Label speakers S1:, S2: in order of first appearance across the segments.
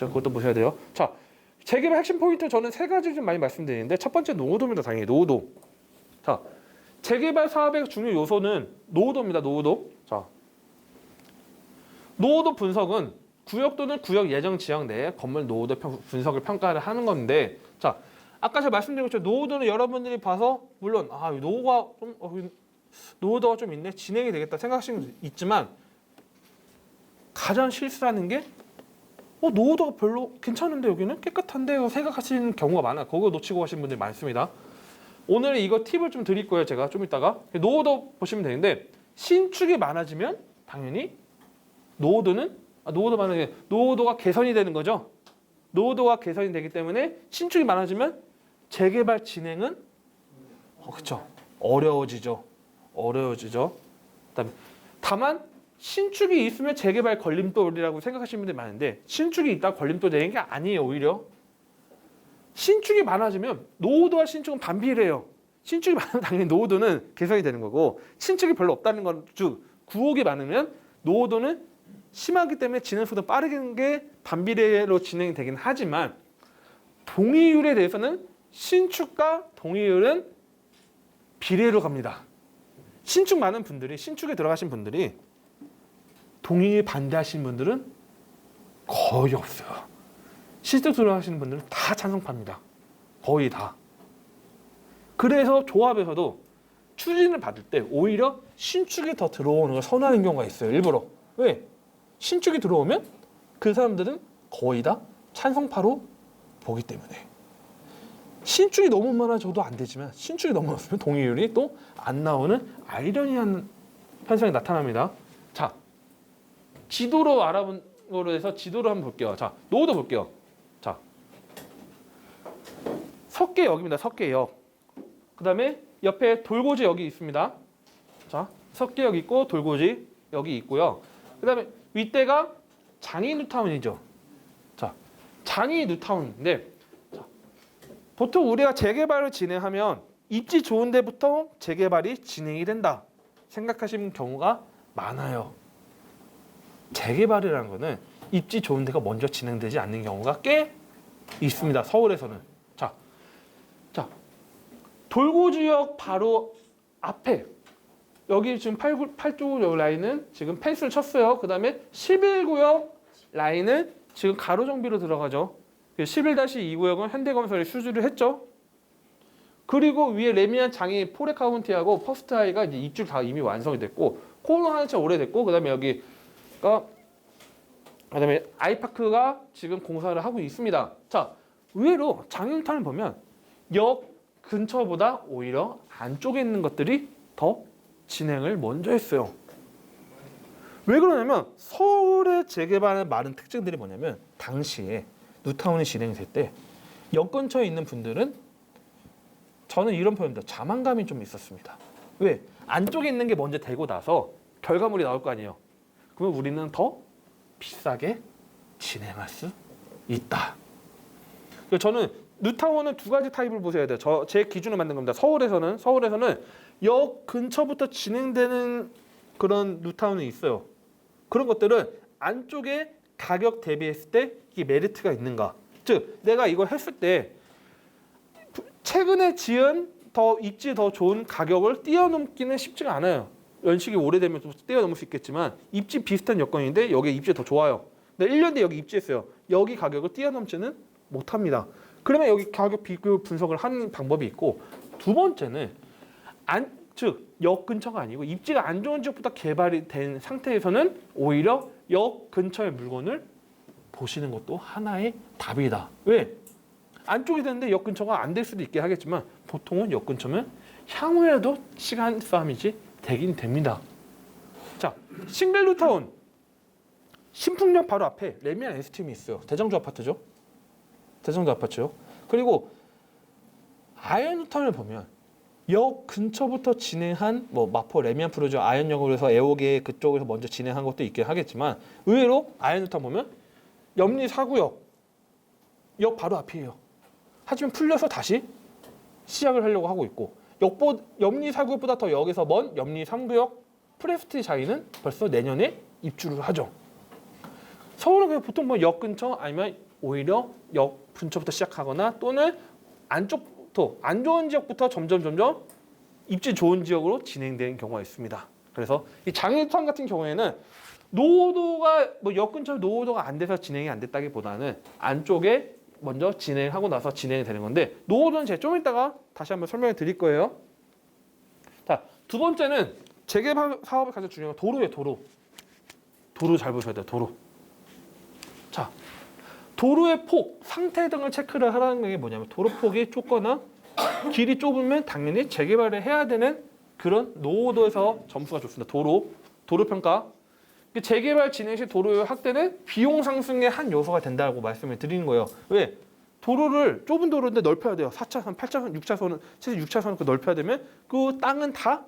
S1: 자, 그것도 보셔야 돼요. 자, 재개발 핵심 포인트 저는 세 가지 좀 많이 말씀드리는데 첫 번째 노후도입니다. 당연히 노후도. 자, 재개발 사업의 중요 요소는 노후도입니다. 노후도. 자, 노후도 분석은 구역 또는 구역 예정 지역 내에 건물 노후도 분석을 평가를 하는 건데, 자, 아까 제가 말씀드린 것처럼 노후도는 여러분들이 봐서 물론 노후도가 좀 있네, 진행이 되겠다 생각하시는 분 있지만 가장 실수하는 게 노후도가 별로 괜찮은데 여기는 깨끗한데요 생각하시는 경우가 많아요. 그거 놓치고 가신 분들이 많습니다. 오늘 이거 팁을 좀 드릴 거예요. 제가 좀 이따가 노후도 보시면 되는데 신축이 많아지면 당연히 노후도가 개선이 되는 거죠. 노후도가 개선이 되기 때문에 신축이 많아지면 재개발 진행은 그렇죠. 어려워지죠. 다만 신축이 있으면 재개발 걸림돌이라고 생각하시는 분들이 많은데 신축이 있다 걸림돌 되는 게 아니에요. 오히려 신축이 많아지면 노후도와 신축은 반비례해요. 신축이 많으면 당연히 노후도는 개선이 되는 거고 신축이 별로 없다는 건 즉 구옥이 많으면 노후도는 심하기 때문에 진행 속도 빠르게 게 반비례로 진행이 되긴 하지만 동의율에 대해서는 신축과 동의율은 비례로 갑니다. 신축에 들어가신 분들이 동의에 반대하시는 분들은 거의 없어요. 신축 들어가시는 분들은 다 찬성파입니다. 거의 다. 그래서 조합에서도 추진을 받을 때 오히려 신축이 더 들어오는 걸 선호하는 경우가 있어요. 일부러. 왜? 신축이 들어오면 그 사람들은 거의 다 찬성파로 보기 때문에. 신축이 너무 많아져도 안 되지만 신축이 너무 없으면 동의율이 또 안 나오는 아이러니한 현상이 나타납니다. 자, 지도로 알아본 거로 해서 지도를 한번 볼게요. 자, 노후도 볼게요. 자, 석계역입니다. 석계역. 그 다음에 옆에 돌고지 역이 있습니다. 자, 석계역 있고 돌고지 역이 있고요. 그 다음에 윗대가 장이 뉴타운이죠. 자, 장이 뉴타운인데 자, 보통 우리가 재개발을 진행하면 입지 좋은 데부터 재개발이 진행이 된다 생각하시는 경우가 많아요. 재개발이라는 거는 입지 좋은 데가 먼저 진행되지 않는 경우가 꽤 있습니다. 서울에서는. 자, 돌고지역 바로 앞에 여기 지금 8조 라인은 지금 펜스를 쳤어요. 그 다음에 11구역 라인은 지금 가로 정비로 들어가죠. 11-2구역은 현대건설이 수주를 했죠. 그리고 위에 레미안 장이 포레카운티하고 퍼스트하이가 이제 입주 다 이미 완성이 됐고 코너 한차 오래됐고 그 다음에 아이파크가 지금 공사를 하고 있습니다. 자, 의외로 장일탄을 보면 역 근처보다 오히려 안쪽에 있는 것들이 더 진행을 먼저 했어요. 왜 그러냐면 서울의 재개발의 많은 특징들이 뭐냐면 당시에 뉴타운이 진행될 때 역 근처에 있는 분들은 저는 이런 표현입니다. 자만감이 좀 있었습니다. 왜? 안쪽에 있는 게 먼저 되고 나서 결과물이 나올 거 아니에요. 그러면 우리는 더 비싸게 진행할 수 있다. 저는 뉴타운은 두 가지 타입을 보셔야 돼요. 제 기준으로 만든 겁니다. 서울에서는 역 근처부터 진행되는 그런 뉴타운이 있어요. 그런 것들은 안쪽에 가격 대비했을 때 이게 메리트가 있는가. 즉 내가 이걸 했을 때 최근에 지은 입지 더 좋은 가격을 뛰어넘기는 쉽지가 않아요. 연식이 오래되면 좀 뛰어넘을 수 있겠지만 입지 비슷한 여건인데 여기 입지 더 좋아요. 근데 1년 뒤에 여기 입지했어요. 여기 가격을 뛰어넘지는 못합니다. 그러면 여기 가격 비교 분석을 하는 방법이 있고 두 번째는 역 근처가 아니고 입지가 안 좋은 지역부터 개발이 된 상태에서는 오히려 역 근처의 물건을 보시는 것도 하나의 답이다. 왜? 안쪽이 되는데 역 근처가 안 될 수도 있게 하겠지만 보통은 역 근처면 향후에도 시간 싸움이지 되긴 됩니다. 자, 싱글 뉴타운 신풍역 바로 앞에 레미안 S팀이 있어요. 대장주 아파트죠. 그리고 아이언 뉴타운을 보면 역 근처부터 진행한 마포 레미안 프로젝트 아이언역으로 해서 애옥에 그쪽에서 먼저 진행한 것도 있긴 하겠지만 의외로 아이언 뉴타운 보면 염리 4구역 역 바로 앞이에요. 하지만 풀려서 다시 시작을 하려고 하고 있고 염리 4구역보다 더 역에서 먼 염리 3구역 프레스티 자이는 벌써 내년에 입주를 하죠. 서울은 그냥 보통 역 근처 아니면 오히려 역 근처부터 시작하거나 또는 안쪽부터 안 좋은 지역부터 점점 입지 좋은 지역으로 진행되는 경우가 있습니다. 그래서 이 장애우선 같은 경우에는 노후도가 뭐 역 근처 노후도가 안 돼서 진행이 안 됐다기보다는 안쪽에 먼저 진행하고 나서 진행이 되는 건데 노후도는 제가 좀 이따가 다시 한번 설명해 드릴 거예요. 자, 두 번째는 재개발 사업에 가장 중요한 건 도로예요. 도로 잘 보셔야 돼요. 도로. 자, 도로의 폭, 상태 등을 체크를 하라는 게 뭐냐면 도로 폭이 좁거나 길이 좁으면 당연히 재개발을 해야 되는 그런 노후도에서 점수가 좋습니다. 도로 평가. 재개발 진행 시 도로의 확대는 비용 상승의 한 요소가 된다고 말씀을 드리는 거예요. 왜? 도로를 좁은 도로인데 넓혀야 돼요. 4차선, 8차선, 6차선은 최소 6차선 넓혀야 되면 그 땅은 다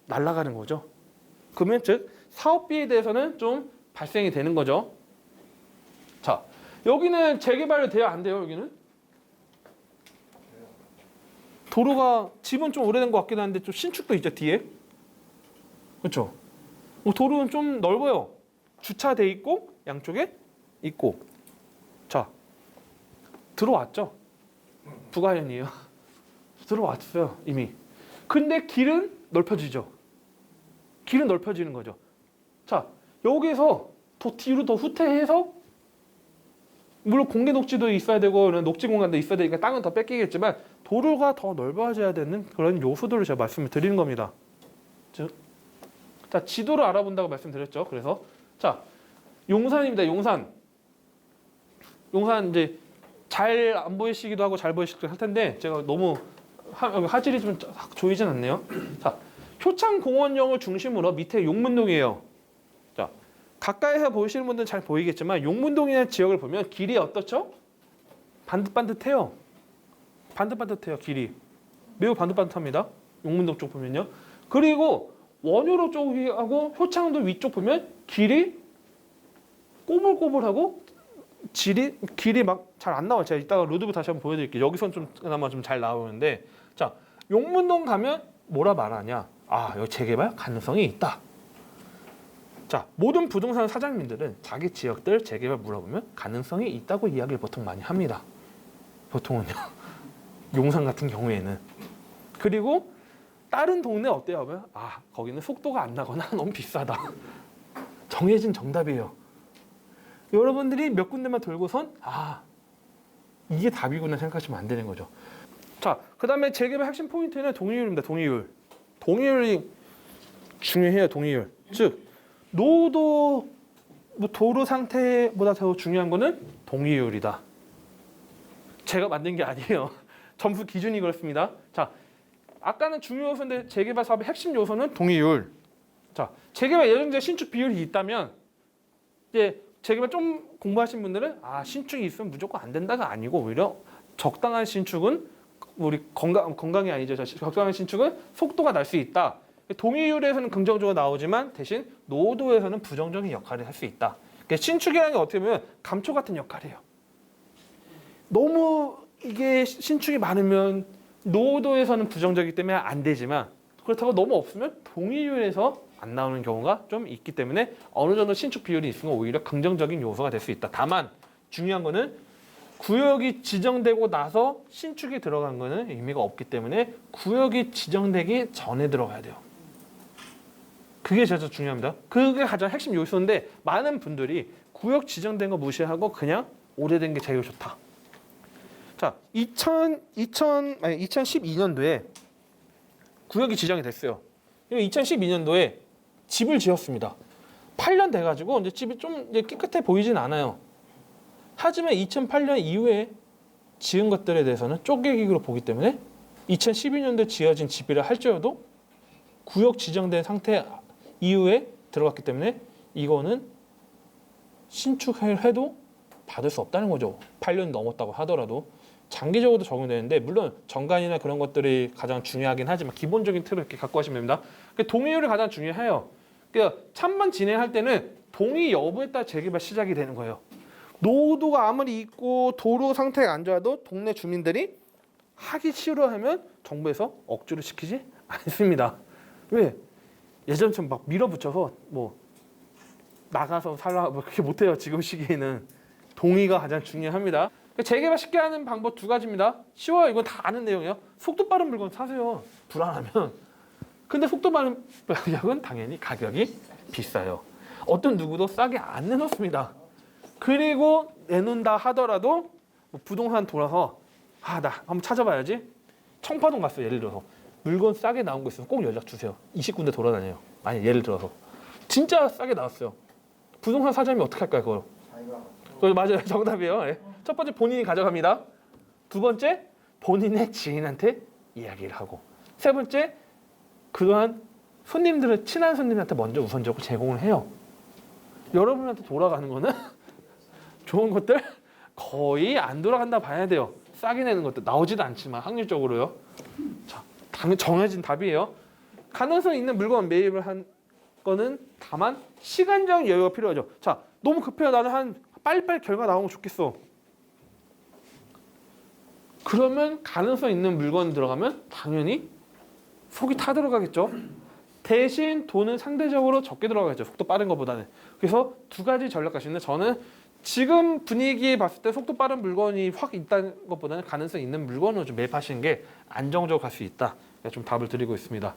S1: 날아가는 거죠. 그러면 즉 사업비에 대해서는 좀 발생이 되는 거죠. 자, 여기는 재개발이 돼야 안 돼요. 여기는 도로가 집은 좀 오래된 것 같긴 한데 좀 신축도 있죠 뒤에. 그렇죠? 도로는 좀 넓어요. 주차돼 있고 양쪽에 있고. 자, 들어왔죠. 부가현이에요. 들어왔어요 이미. 근데 길은 넓혀지죠. 길은 넓혀지는 거죠. 자, 여기서 더 뒤로 더 후퇴해서 물론 공개 녹지도 있어야 되고 녹지 공간도 있어야 되니까 땅은 더 뺏기겠지만 도로가 더 넓어져야 되는 그런 요소들을 제가 말씀을 드리는 겁니다. 즉, 자, 지도를 알아본다고 말씀드렸죠. 그래서 자, 용산입니다. 용산 이제 잘 안 보이시기도 하고 잘 보이시기도 할 텐데 제가 너무 화질이 좀 조이진 않네요. 자, 효창공원역을 중심으로 밑에 용문동이에요. 자, 가까이서 보시는 분들은 잘 보이겠지만 용문동이라는 지역을 보면 길이 어떻죠? 반듯반듯해요. 반듯반듯해요. 길이 매우 반듯반듯합니다. 용문동 쪽 보면요. 그리고 원효로 쪽하고 효창도 위쪽 보면 길이 꼬불꼬불하고 길이 막 잘 안 나와요. 제가 이따가 로드뷰 다시 한번 보여드릴게요. 여기선 좀 그나마 좀 잘 나오는데, 자, 용문동 가면 뭐라 말하냐? 아, 여기 재개발 가능성이 있다. 자, 모든 부동산 사장님들은 자기 지역들 재개발 물어보면 가능성이 있다고 이야기를 보통 많이 합니다. 보통은요. 용산 같은 경우에는. 그리고 다른 동네 어때요? 하면 아, 거기는 속도가 안 나거나 너무 비싸다. 정해진 정답이에요. 여러분들이 몇 군데만 돌고선 아, 이게 답이구나 생각하시면 안 되는 거죠. 자, 그 다음에 재개발 핵심 포인트는 동의율입니다. 동의율이 중요해요. 동의율. 즉 노후도 도로 상태보다 더 중요한 거는 동의율이다. 제가 만든 게 아니에요. 점수 기준이 그렇습니다. 자, 아까는 중요 요소인데 재개발 사업의 핵심 요소는 동의율. 자, 재개발 예정자 신축 비율이 있다면 이제 재개발 좀 공부하신 분들은 아, 신축이 있으면 무조건 안 된다가 아니고 오히려 적당한 신축은 우리 건강이 아니죠. 적당한 신축은 속도가 날 수 있다. 동의율에서는 긍정적으로 나오지만 대신 노후도에서는 부정적인 역할을 할 수 있다. 신축이라는 게 어떻게 보면 감초 같은 역할이에요. 너무 이게 신축이 많으면 노후도에서는 부정적이기 때문에 안 되지만 그렇다고 너무 없으면 동의율에서 안 나오는 경우가 좀 있기 때문에 어느 정도 신축 비율이 있으면 오히려 긍정적인 요소가 될 수 있다. 다만 중요한 거는 구역이 지정되고 나서 신축이 들어간 거는 의미가 없기 때문에 구역이 지정되기 전에 들어가야 돼요. 그게 진짜 중요합니다. 그게 가장 핵심 요소인데 많은 분들이 구역 지정된 거 무시하고 그냥 오래된 게 제일 좋다. 자, 2012년도에 구역이 지정이 됐어요. 2012년도에 집을 지었습니다. 8년 돼가지고 이제 집이 좀 이제 깨끗해 보이진 않아요. 하지만 2008년 이후에 지은 것들에 대해서는 쪼개기로 보기 때문에 2012년도에 지어진 집이라 할지라도 구역 지정된 상태 이후에 들어갔기 때문에 이거는 신축을 해도 받을 수 없다는 거죠. 8년 넘었다고 하더라도 장기적으로도 적용되는데 물론 정관이나 그런 것들이 가장 중요하긴 하지만 기본적인 틀을 이렇게 갖고 가시면 됩니다. 동의율이 가장 중요해요. 그러니까 참만 진행할 때는 동의 여부에 따라 재개발 시작이 되는 거예요. 노후도가 아무리 있고 도로 상태가 안 좋아도 동네 주민들이 하기 싫어하면 정부에서 억지로 시키지 않습니다. 왜? 예전처럼 막 밀어붙여서 뭐 나가서 살라 뭐 그렇게 못해요. 지금 시기에는 동의가 가장 중요합니다. 재개발 쉽게 하는 방법 두 가지입니다. 쉬워요. 이건 다 아는 내용이에요. 속도 빠른 물건 사세요. 불안하면. 근데 속도 빠른 약은 당연히 가격이 비싸요. 어떤 누구도 싸게 안 내놓습니다. 그리고 내놓는다 하더라도 뭐 부동산 돌아서 나 한번 찾아봐야지. 청파동 갔어요. 예를 들어서. 물건 싸게 나온 거 있으면 꼭 연락 주세요. 20군데 돌아다녀요. 아니 예를 들어서. 진짜 싸게 나왔어요. 부동산 사장님이 어떻게 할까요? 그걸? 맞아요. 정답이에요. 예. 첫 번째 본인이 가져갑니다. 두 번째 본인의 지인한테 이야기를 하고. 세 번째 그러한 손님들은 친한 손님한테 먼저 우선적으로 제공을 해요. 여러분한테 돌아가는 거는 좋은 것들 거의 안 돌아간다 봐야 돼요. 싸게 내는 것도 나오지도 않지만 확률적으로요. 자, 정해진 답이에요. 가능성 있는 물건 매입을 한 거는 다만 시간적 여유가 필요하죠. 자, 너무 급해요. 나는 한 빨리빨리 결과 나오면 좋겠어. 그러면 가능성 있는 물건 들어가면 당연히 속이 타 들어가겠죠. 대신 돈은 상대적으로 적게 들어가겠죠. 속도 빠른 것보다는. 그래서 두 가지 전략 가시는데 저는 지금 분위기에 봤을 때 속도 빠른 물건이 확 있다는 것보다는 가능성 있는 물건으로 좀 매입하시는 게 안정적으로 갈 수 있다. 좀 답을 드리고 있습니다.